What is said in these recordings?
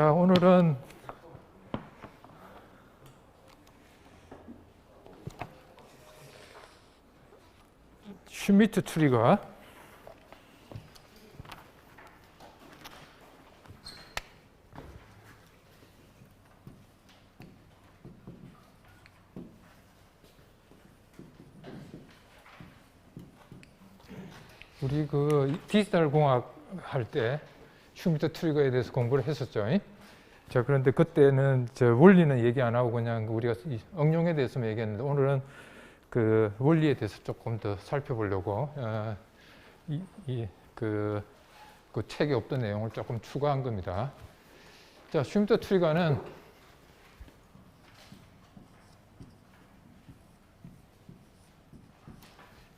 자, 오늘은 슈미트 트리거 우리 그 디지털 공학 할 때 슈미트 트리거에 대해서 공부를 했었죠. 자, 그런데 그때는 저 원리는 얘기 안 하고 그냥 우리가 응용에 대해서만 얘기했는데 오늘은 그 원리에 대해서 조금 더 살펴보려고 그 책에 없던 내용을 조금 추가한 겁니다. 자, 슈미트 트리거는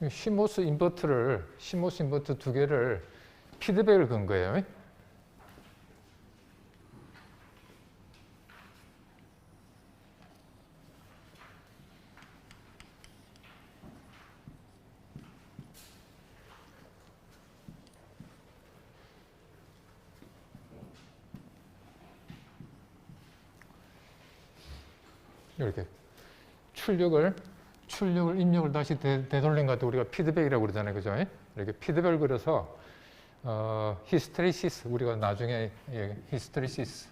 시모스 인버터 두 개를 피드백을 건 거예요. 이렇게 출력을 입력을 다시 되돌린 것 같아 우리가 피드백이라고 그러잖아요, 그죠? 이렇게 피드백을 그려서 히스테리시스 우리가 나중에 히스테리시스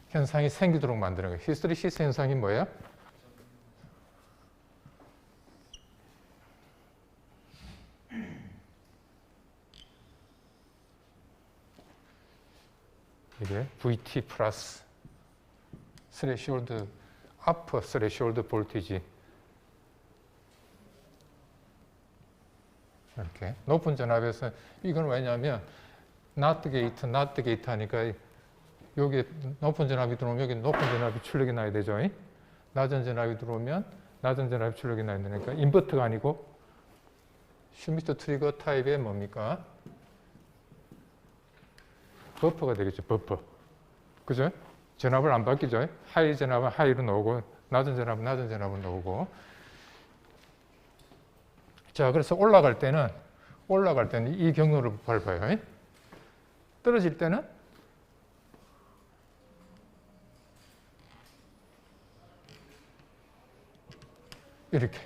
현상이 생기도록 만드는 거예요. 히스테리시스 현상이 뭐예요? 이게 VT 플러스 스레시홀드 아퍼 스레시홀드 볼티지 이렇게 높은 전압에서 이건 왜냐하면 not gate 하니까 여기 높은 전압이 들어오면 여기 높은 전압이 출력이 나야 되죠. 낮은 전압이 들어오면 낮은 전압이 출력이 나야 되니까 인버터가 아니고 슈미트 트리거 타입의 뭡니까? 버퍼가 되겠죠. 버퍼. 그죠? 전압을 안 바뀌죠. 하이 전압은 하이로 나오고 낮은 전압은 낮은 전압으로 나오고. 자, 그래서 올라갈 때는 이 경로를 밟아요. 떨어질 때는 이렇게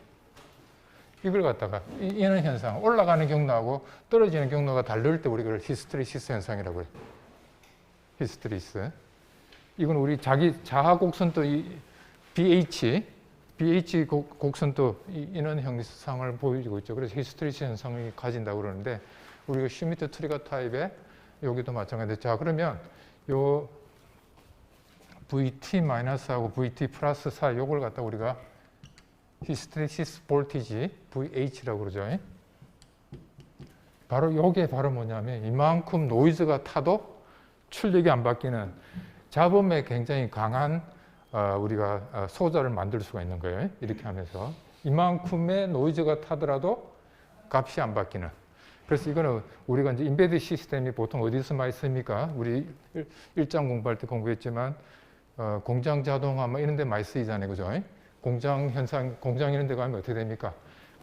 이걸 갖다가 이런 현상 올라가는 경로하고 떨어지는 경로가 다를 때 우리가 그걸 히스테리시스 현상이라고 해요. 히스테리스. 이건 우리 자하 곡선도 BH 곡선도 이런 형상을 보여주고 있죠. 그래서 히스테리시스 현상이 가진다고 그러는데 우리가 슈미트 트리거 타입의 여기도 마찬가지죠. 자, 그러면 요 VT-하고 VT 플러스 사이 요걸 갖다 우리가 히스테리시스 볼티지 VH라고 그러죠. 바로 요게 바로 뭐냐면 이만큼 노이즈가 타도 출력이 안 바뀌는 잡음에 굉장히 강한 우리가 소자를 만들 수가 있는 거예요. 이렇게 하면서 이만큼의 노이즈가 타더라도 값이 안 바뀌는. 그래서 이거는 우리가 이제 인베드 시스템이 보통 어디서 많이 씁니까? 우리 일장 공부할 때 공부했지만 공장 자동화 뭐 이런 데 많이 쓰이잖아요, 그죠? 공장 이런 데 가면 어떻게 됩니까?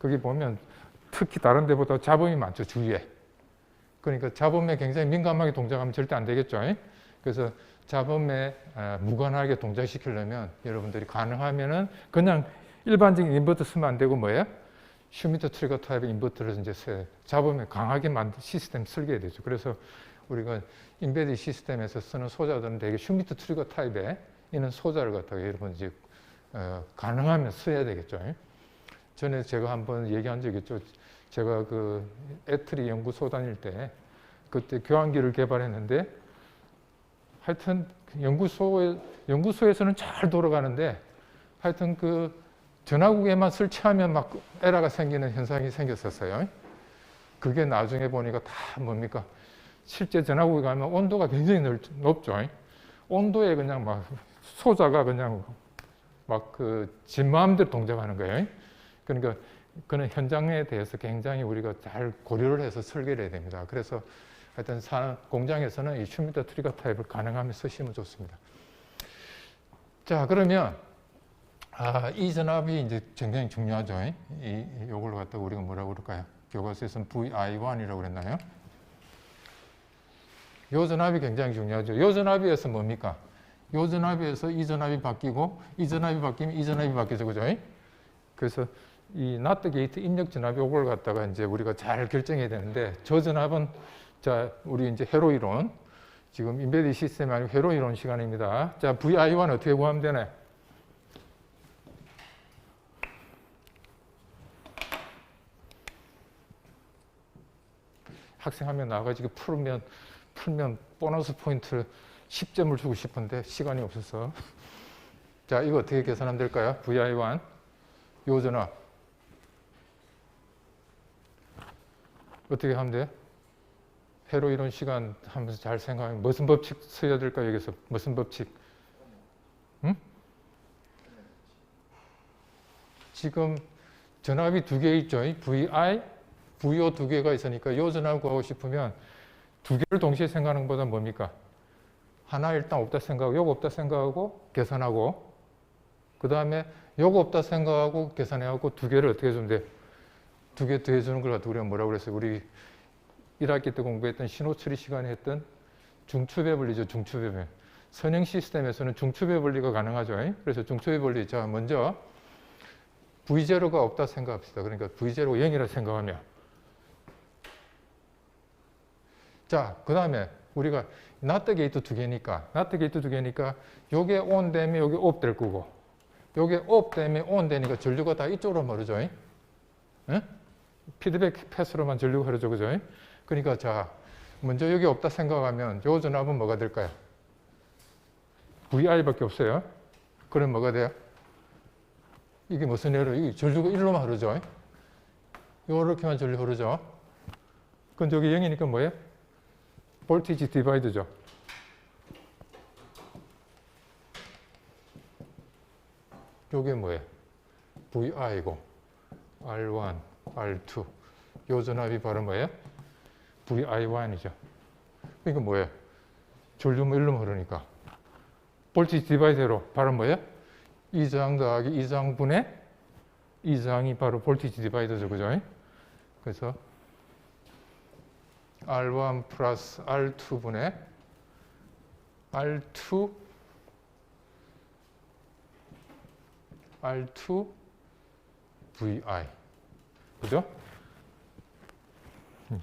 거기 보면 특히 다른 데보다 잡음이 많죠, 주위에. 그러니까 잡음에 굉장히 민감하게 동작하면 절대 안 되겠죠. 그래서 잡음에 무관하게 동작시키려면 여러분들이 가능하면은 그냥 일반적인 인버터 쓰면 안 되고 뭐예요? 슈미트 트리거 타입의 인버터를 이제 잡음에 강하게 만든 시스템 설계해야 되죠. 그래서 우리가 인베드 시스템에서 쓰는 소자들은 되게 슈미트 트리거 타입의 이런 소자를 갖다가 여러분 이제 가능하면 써야 되겠죠. 전에 제가 한번 얘기한 적이 있죠. 제가 그 애트리 연구소 다닐 때 그때 교환기를 개발했는데 하여튼 연구소에서는 잘 돌아가는데 하여튼 그 전화국에만 설치하면 막 에러가 생기는 현상이 생겼었어요. 그게 나중에 보니까 다 뭡니까? 실제 전화국에 가면 온도가 굉장히 높죠. 온도에 그냥 막 소자가 그냥 막 그 지 마음대로 동작하는 거예요. 그러니까 그런 현장에 대해서 굉장히 우리가 잘 고려를 해서 설계를 해야 됩니다. 그래서 하여튼 공장에서는 이 슈미트 트리거 타입을 가능하면 쓰시면 좋습니다. 자, 그러면 이 전압이 이제 굉장히 중요하죠. 요걸 갖다가 우리가 뭐라고 그럴까요? 교과서에서는 VI1이라고 그랬나요? 요 전압이 굉장히 중요하죠. 요 전압에서 뭡니까? 요 전압에서 이 전압이 바뀌고 이 전압이 바뀌면 이 전압이 바뀌죠. 그죠? 그래서 이 나트 게이트 입력 전압 요걸 갖다가 이제 우리가 잘 결정해야 되는데 저 전압은 자, 우리 이제 회로 이론 지금 인베디드 시스템이 아니고 회로 이론 시간입니다. 자, VI1 어떻게 구하면 되나요? 학생 하면 나가지고 풀면 보너스 포인트 10점을 주고 싶은데 시간이 없어서. 자, 이거 어떻게 계산하면 될까요? VI1 요 전압 어떻게 하면 돼? 회로 이론 시간 하면서 잘 생각하면 무슨 법칙 써야 될까? 여기서 무슨 법칙? 응? 지금 전압이 두 개 있죠. VI, VO 두 개가 있으니까 요 전압 구하고 싶으면 두 개를 동시에 생각하는 것보다 뭡니까? 하나 일단 없다 생각하고 요거 없다 생각하고 계산하고 그 다음에 요거 없다 생각하고 계산해갖고 두 개를 어떻게 해주면 돼? 두 개 더해주는 걸 갖고 우리가 뭐라고 그랬어요? 우리 1학기 때 공부했던 신호 처리 시간에 했던 중추배분리죠. 중추배분. 선형 시스템에서는 중추배분리가 가능하죠. 그래서 중추배분리. 자, 먼저 V0가 없다 생각합시다. 그러니까 V0가 0이라 생각하면 자, 그 다음에 우리가 나트 게이트 두 개니까 요게 ON 되면 요게 OFF 될 거고 요게 OFF 되면 ON 되니까 전류가 다 이쪽으로 흐르죠. 예? 피드백 패스로만 전류가 흐르죠. 그죠? 그러니까 자, 먼저 여기 없다 생각하면 요 전압은 뭐가 될까요? VI밖에 없어요. 그럼 뭐가 돼요? 이게 무슨 예로? 이 전류가 일로만 흐르죠. 요렇게만 전류 흐르죠. 그럼 저기 0이니까 뭐예요? 볼티지 디바이드죠. 요게 뭐예요? VI고 R1, R2 요 전압이 바로 뭐예요? VI1이죠. 그러니까 뭐예요? 전류만 일로 흐르니까 볼티지 디바이드로 바로 뭐예요? 이 저항 더하기 이 저항분의 이 저항이 바로 볼티지 디바이더죠. 그죠? 그래서 R1 플러스 R2분의 R2 VI. 그죠?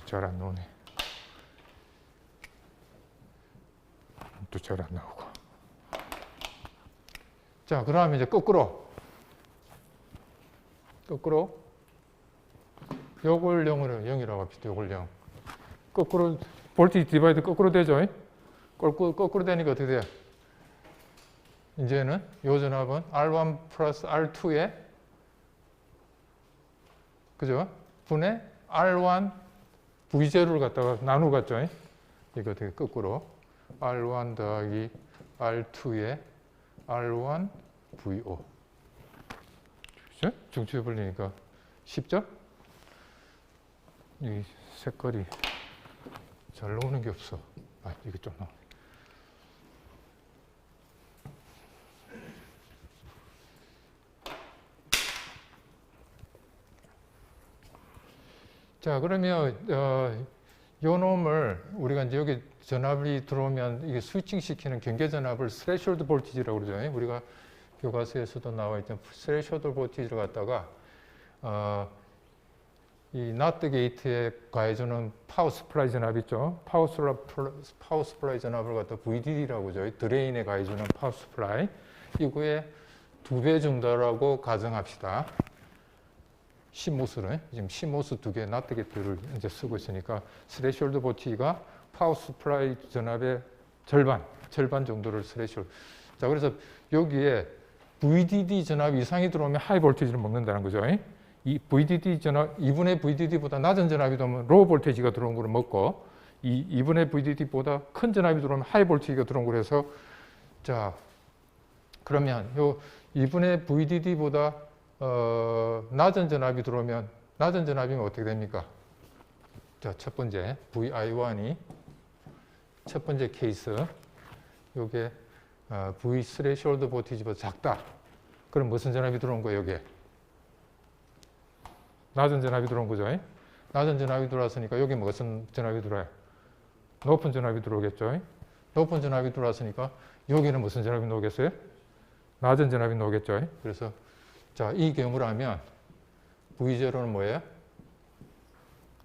잘 안 나오네. 또 잘 안 나오고. 자, 그러면 이제 거꾸로 요걸 0이라고 합시다. 요걸 0. 거꾸로 볼티지 디바이드 거꾸로 되죠? 거꾸로 되니까 어떻게 돼요? 이제는 요 전압은 R1 플러스 R2에 그죠? 분의 R1 V0를 갖다가 나누겠죠? 이거 어떻게 거꾸로 R1 더하기 R2에 R1 VO. 그죠? 중추에 불리니까 쉽죠? 이 색깔이 잘 나오는 게 없어. 아, 이게 좀 나오네. 자, 그러면 요 놈을 우리가 이제 여기 전압이 들어오면 이게 스위칭 시키는 경계 전압을 스레시홀드 볼티지라고 그러죠. 우리가 교과서에서도 나와 있던 스레시홀드 볼티지를 갖다가 이 나트 게이트에 가해주는 파워 스플라이 전압 있죠. 파워 스플라이 전압을 갖다 VDD라고 하죠. 드레인에 가해주는 파워 스플라이. 이거의 2배 정도라고 가정합시다. CMOS를 지금 CMOS 2개 나트 게이트를 이제 쓰고 있으니까 스레시홀드 볼티지가 파워 스플라이 전압의 절반 정도를 스레시홀드. 자, 그래서 여기에 VDD 전압 이상이 들어오면 하이 볼티지를 먹는다는 거죠. 이 VDD 전압, 2분의 VDD보다 낮은 전압이 들어오면 로우 볼테이지가 들어온 걸 먹고, 이 2분의 VDD보다 큰 전압이 들어오면 하이 볼테이지가 들어온 걸 해서, 자, 그러면 요 2분의 VDD보다 낮은 전압이 들어오면, 낮은 전압이면 어떻게 됩니까? 자, 첫 번째, VI1이, 첫 번째 케이스, 요게 V 스레시홀드 볼테이지보다 작다. 그럼 무슨 전압이 들어온 거예요, 여기에? 낮은 전압이 들어온 거죠. 낮은 전압이 들어왔으니까 여기 무슨 전압이 들어와요? 높은 전압이 들어오겠죠. 높은 전압이 들어왔으니까 여기는 무슨 전압이 나오겠어요? 낮은 전압이 나오겠죠. 그래서 자, 이 경우라면 V0는 뭐예요?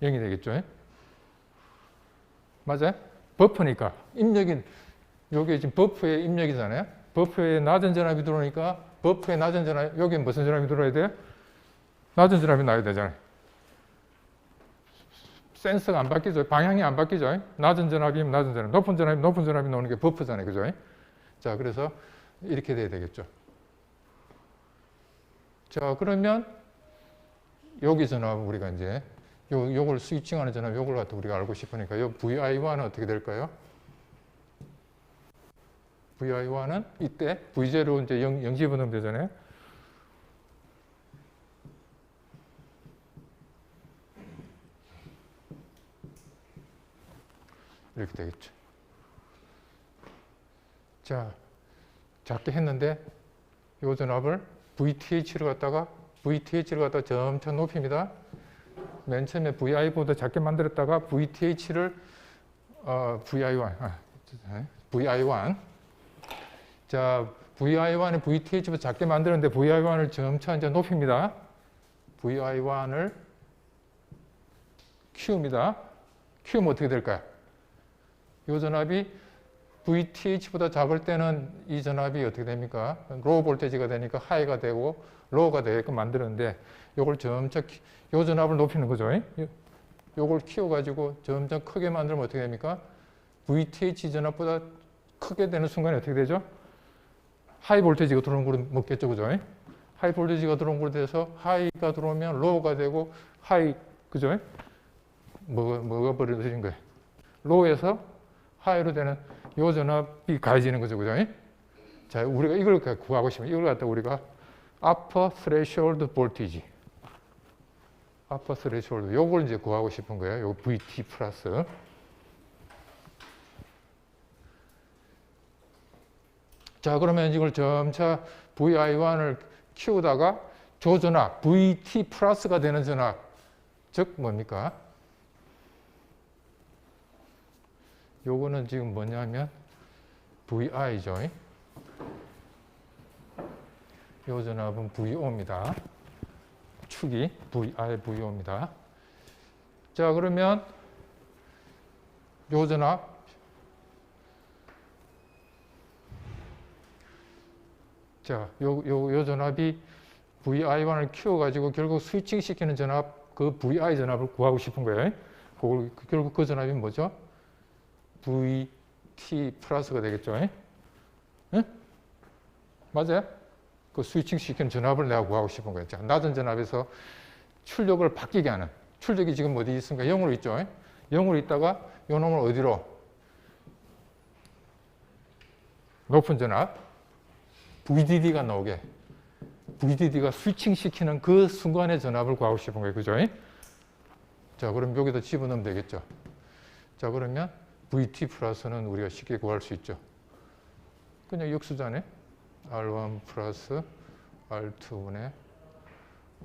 0이 되겠죠. 맞아요? 버프니까 입력이 여기 지금 버프의 입력이잖아요. 버프에 낮은 전압이 들어오니까 버프에 낮은 전압, 여기 무슨 전압이 들어야 돼요? 낮은 전압이 나야 되잖아요. 센서가 안 바뀌죠. 방향이 안 바뀌죠. 낮은 전압이면 낮은 전압, 높은 전압이 나오는 게 버프잖아요. 그죠? 자, 그래서 이렇게 돼야 되겠죠. 자, 그러면 여기 전압 우리가 이제 요걸 스위칭하는 전압 요걸 갖다 우리가 알고 싶으니까 요 VI1은 어떻게 될까요? VI1은 이때 V0 이제 0 집어넣으면 되잖아요. 이렇게 되겠죠. 자, 작게 했는데 요 전압을 VTH를 갖다가 점차 높입니다. 맨 처음에 VI보다 작게 만들었다가 VTH를 VI1 자, VI1을 VTH보다 작게 만드는데 VI1을 점차 이제 높입니다. VI1을 키웁니다. 키우면 어떻게 될까요? 이 전압이 VTH보다 작을 때는 이 전압이 어떻게 됩니까? 로우 볼테이지가 되니까 하이가 되고 로우가 되게끔 만드는데 요걸 점차 요 전압을 높이는 거죠. 요걸 키워가지고 점점 크게 만들면 어떻게 됩니까? VTH 전압보다 크게 되는 순간에 어떻게 되죠? 하이 볼테이지가 들어오는 걸 먹겠죠. 그죠? 하이 볼테이지가 들어오는 걸 돼서 하이가 들어오면 로우가 되고 하이, 그죠? 뭐가 벌어지는 거예요? 로우에서 하이로 되는 요 전압이 가해지는 거죠. 그죠? 자, 우리가 이걸 구하고 싶으면 이걸 갖다 우리가 upper threshold voltage upper threshold 요걸 이제 구하고 싶은 거예요. 요 VT 플러스. 자, 그러면 이걸 점차 VI1을 키우다가 저 전압 VT 플러스가 되는 전압 즉 뭡니까? 요거는 지금 뭐냐면 VI죠. 요 전압은 VO입니다. 축이 VI, VO입니다. 자, 그러면 요 전압 자, 요 전압이 VI1을 키워가지고 결국 스위칭 시키는 전압, 그 VI 전압을 구하고 싶은 거예요. 결국 그 전압이 뭐죠? VT 플러스가 되겠죠. 응? 맞아요? 그 스위칭 시키는 전압을 내가 구하고 싶은 거예요. 자, 낮은 전압에서 출력을 바뀌게 하는. 출력이 지금 어디 있습니까? 0으로 있죠. 0으로 있다가 요 놈을 어디로? 높은 전압. VDD가 나오게. VDD가 스위칭 시키는 그 순간의 전압을 구하고 싶은 거예요. 그죠? 자, 그럼 여기다 집어넣으면 되겠죠. 자, 그러면 VT 플러스는 우리가 쉽게 구할 수 있죠. 그냥 역수잖아요. R1 플러스 R2분의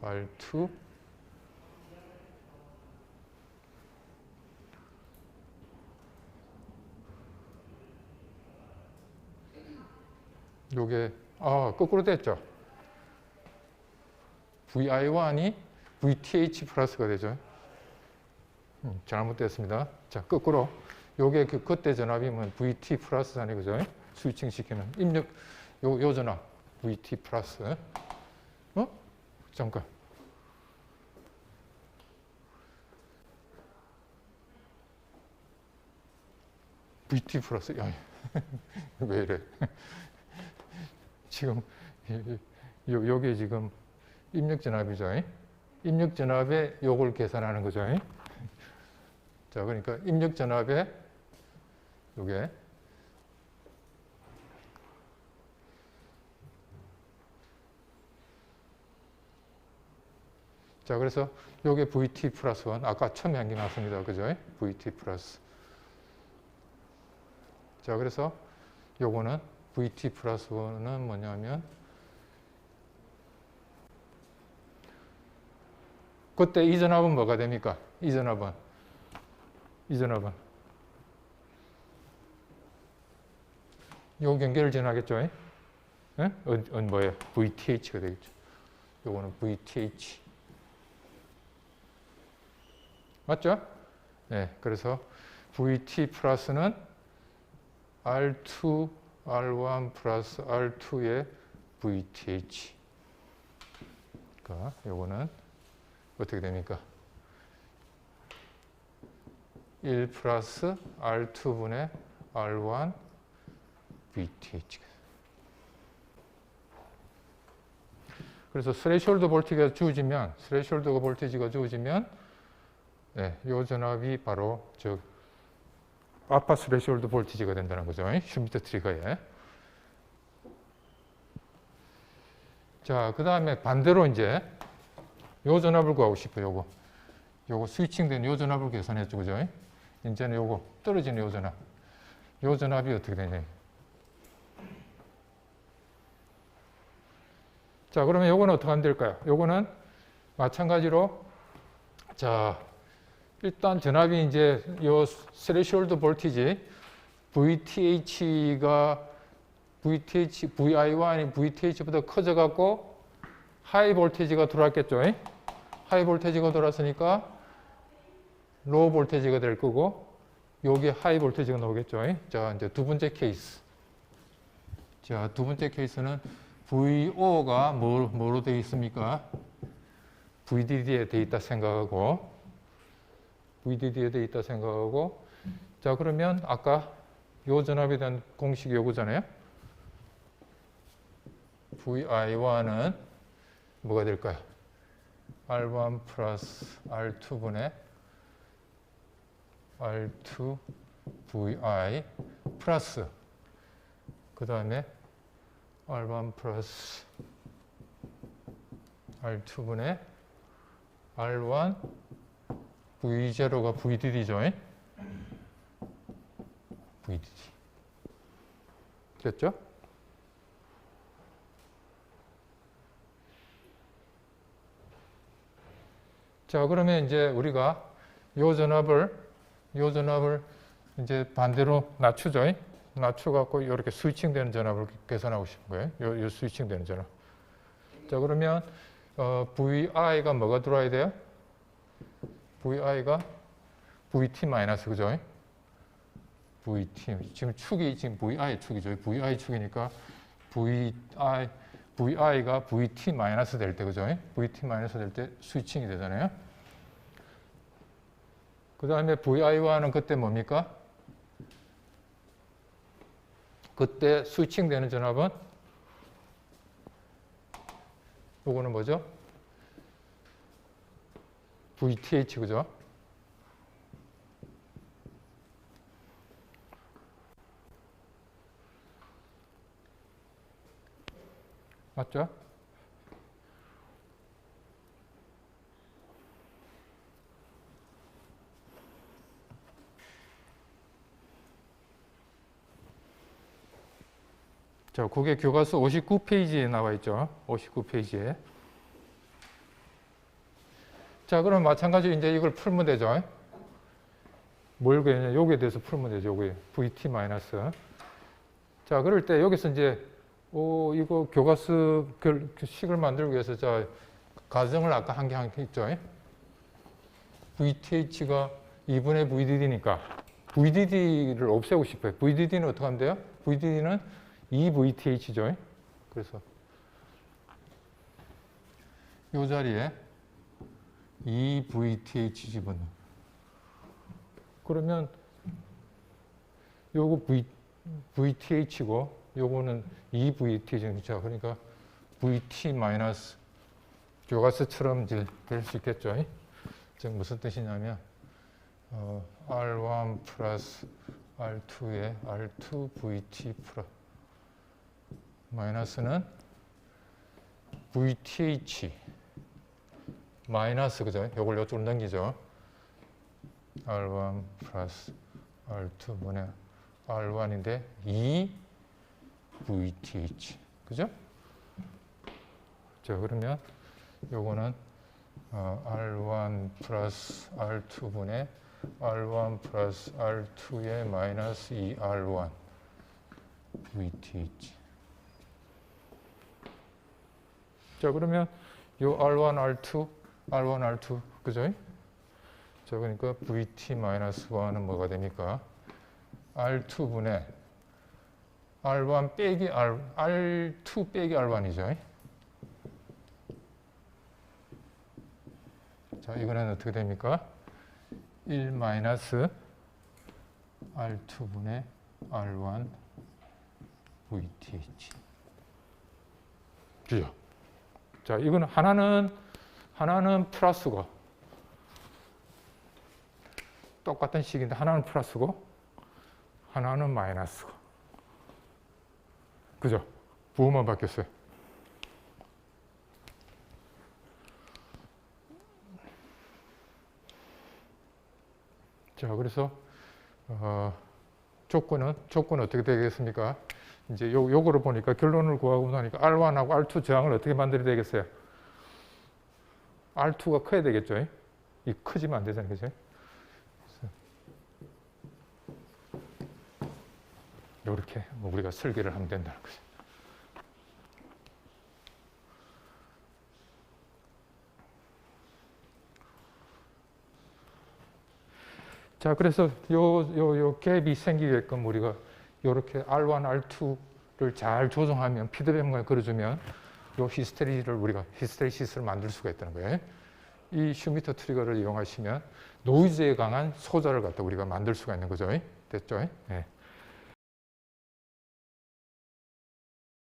R2 요게 거꾸로 됐죠. VI1이 VTH 플러스가 되죠. 잘못됐습니다. 자, 거꾸로 요게 그 그때 전압이면 VT 플러스잖아요. 그죠? 스위칭 시키는 입력 요 전압 VT 플러스. 잠깐. VT 플러스. 야, 왜 이래? 지금 요게 지금 입력 전압이죠. 입력 전압에 요걸 계산하는 거죠. 자, 그러니까 입력 전압에 요게 자, 그래서 요게 VT 플러스 1 아까 처음에 한 게 맞습니다. 그죠? VT 플러스. 자, 그래서 요거는 VT 플러스 1은 뭐냐면 그때 이 전압은 뭐가 됩니까? 이 전압은 요 경계를 지나겠죠? 예? 뭐예요? VTH가 되겠죠. 요거는 VTH. 맞죠? 네, 그래서 VT 플러스는 R2, R1 플러스 R2의 VTH. 그러니까 요거는 어떻게 됩니까? 1 플러스 R2분의 R1 VTH. 그래서 스레시홀드 볼티지가 주어지면, 네, 이 전압이 바로 아파 스레시홀드 볼티지가 된다는 거죠. 슈미트 트리거에. 자, 그 다음에 반대로 이제 요 전압을 구하고 싶어요. 요거 스위칭된 요 전압을 계산했죠. 그죠? 이제는 요거 떨어지는 요 전압. 요 전압이 어떻게 되냐. 자, 그러면 요거는 어떻게 하면 될까요? 요거는 마찬가지로, 자, 일단 전압이 이제 요 스레시홀드 볼티지 VTH가 VI1이 VTH보다 커져갖고 하이 볼테지가 들어왔겠죠. 하이 볼테지가 들어왔으니까 로우 볼테지가 될 거고, 여기 하이 볼테지가 나오겠죠. 자, 이제 두 번째 케이스. 자, 두 번째 케이스는 VO가 뭐로 되어 있습니까? VDD에 되어 있다 생각하고, 자, 그러면 아까 요 전압에 대한 공식이 요거잖아요. VI1은 뭐가 될까요? R1 플러스 R2분의 R2 VI 플러스 그 다음에 R1 플러스 R2분의 R1 V0가 VDD죠. VDD. 됐죠? 자, 그러면 이제 우리가 요 전압을 이제 반대로 낮추죠. 낮춰갖고 이렇게 스위칭되는 전압을 계산하고 싶은 거예요. 요 스위칭되는 전압. 자, 그러면 VI가 뭐가 들어와야 돼요? VI가 VT 마이너스, 그죠? VT. 지금 축이 지금 VI 축이죠. VI 축이니까 VI가 VT 마이너스 될 때, 그죠? VT 마이너스 될 때 스위칭이 되잖아요. 그 다음에 VI와는 그때 뭡니까? 그때 스위칭 되는 전압은 요거는 뭐죠? VTH, 그죠? 맞죠? 자, 그게 교과서 59페이지에 나와 있죠. 59페이지에. 자, 그럼 마찬가지로 이제 이걸 풀면 되죠. 뭘 그랬냐? 여기에 대해서 풀면 되죠. 여기 VT 마이너스. 자, 그럴 때 여기서 이제 이거 교과서 식을 만들기 위해서 자, 가정을 아까 한 개 했죠. VTH가 2분의 VDD니까 VDD를 없애고 싶어요. VDD는 어떻게 하면 돼요? VDD는 2VTH죠. 그래서 이 자리에 2VTH 집어넣어. 그러면 요거 VTH고 요거는 2VTH죠. 그러니까 VT 마이너스 교과서처럼 이제 될 수 있겠죠. 지금 무슨 뜻이냐면 R1 플러스 R2에 R2 VT 플러스 마이너스는 VTH 마이너스, 그죠? 요걸 요쪽으로 넘기죠. R1 플러스 R2분의 R1인데 2VTH, 그죠? 자, 그러면 요거는 R1 플러스 R2분의 R1 플러스 R2의 마이너스 2R1 VTH. 자, 그러면 요 R1, R2, R1, R2, 그죠? 자, 그러니까 VT-1은 뭐가 됩니까? R2분의 R1 빼기 R2 빼기 R1이죠. 자, 이거는 어떻게 됩니까? 1 마이너스 R2분의 R1 VTH. 그죠? 자, 이거는 하나는 플러스고, 똑같은 식인데 하나는 플러스고, 하나는 마이너스고. 그죠? 부호만 바뀌었어요. 자, 그래서 조건은 어떻게 되겠습니까? 이제 요거를 보니까 결론을 구하고 나니까 R1하고 R2 저항을 어떻게 만들어야 되겠어요? R2가 커야 되겠죠? 이 크지면 안 되잖아요, 그죠? 이렇게 우리가 설계를 하면 된다는 거죠. 자, 그래서 요 갭이 생기게끔 우리가 이렇게 R1, R2를 잘 조정하면, 피드백만 걸어주면 요 히스테리시스를 만들 수가 있다는 거예요. 이 슈미터 트리거를 이용하시면 노이즈에 강한 소자를 갖다 우리가 만들 수가 있는 거죠. 됐죠? 네.